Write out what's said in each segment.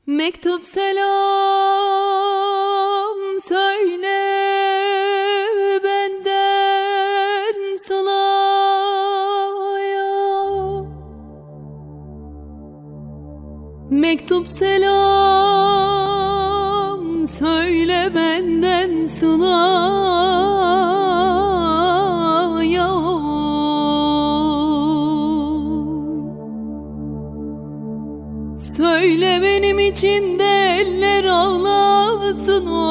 Mektup selam söyle benden Sıla'ya. Mektup selam söyle benden Sıla'ya. Söyle benim için de eller ağlasın oy.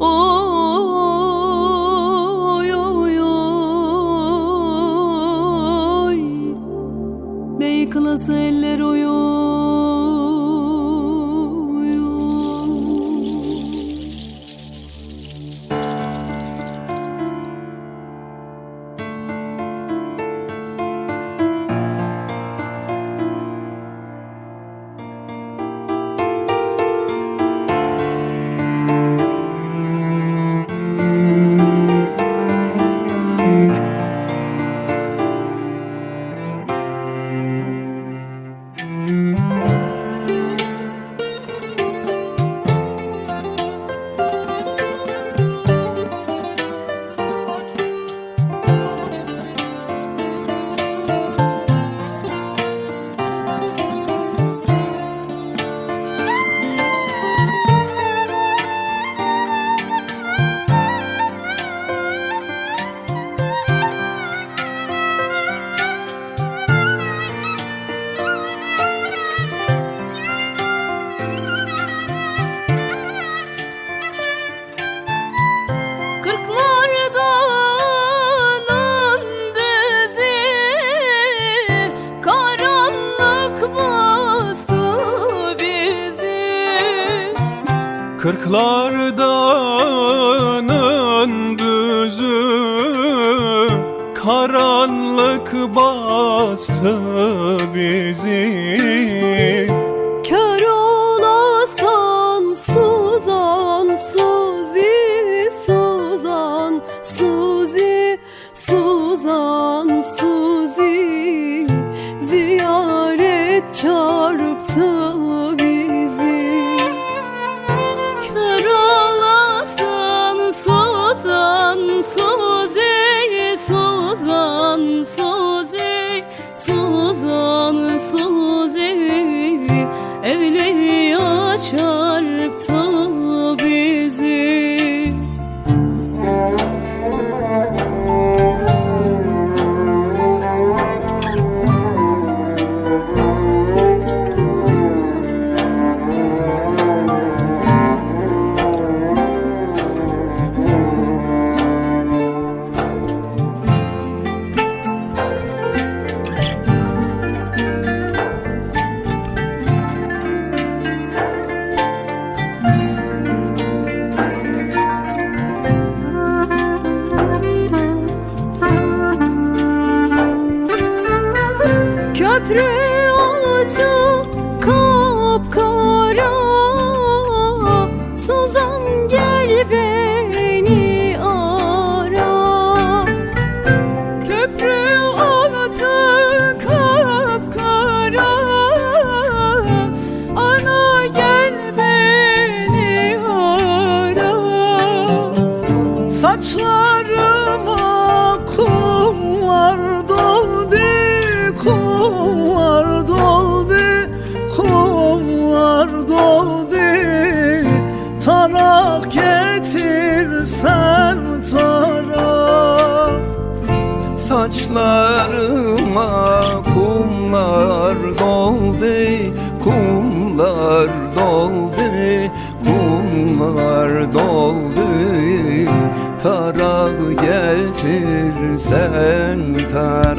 Oy oy oy. De yıkılası eller oy oy. Kırklardanın düzü karanlık bastı bizi. Kör olasan Suzan, Suzi, Suzan, Suzi, Suzan, Suzi. Ziyaret çarptı bizi. Kör olasan Suzan, Suzi, Suzan, Suzi, Suzan, Suzi. Evliya çarptı bizi. Köprü altı kapkara, Suzan gel beni ara. Köprü altı kapkara, ana gel beni ara. Saçlarıma kumlar doldu, kumlar doldu, kumlar doldu. Tarak getirsen tarak. Saçlarıma kumlar doldu, kumlar doldu, kumlar doldu. Tarak getirsen tarak.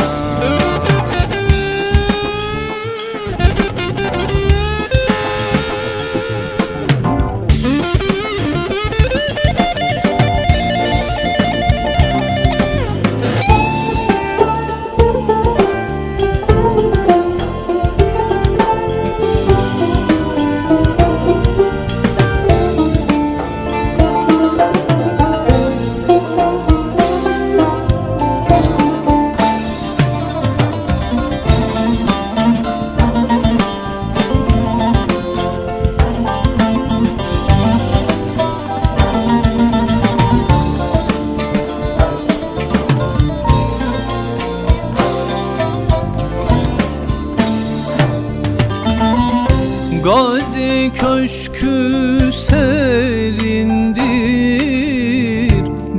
Gazi köşkü serindir,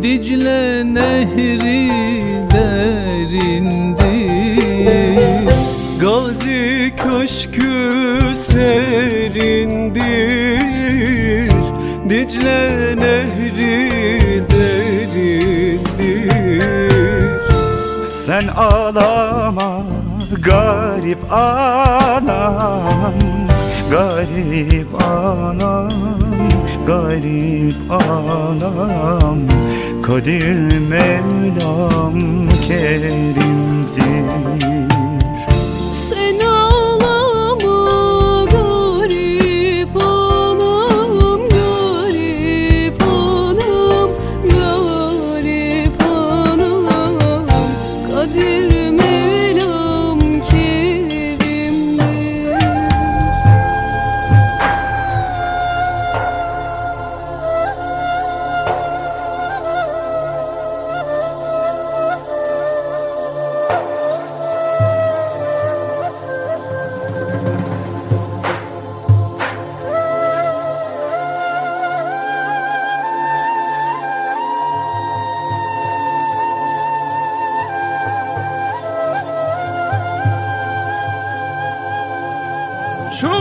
Dicle nehri derindir. Gazi köşkü serindir, Dicle nehri derindir. Sen ağlama garip anam, garip anam, garip anam. Kadir Mevlam kerimdir. Sen ağlama garip anam, garip anam, garip anam. Kadir Mevlam kerimdir. Şu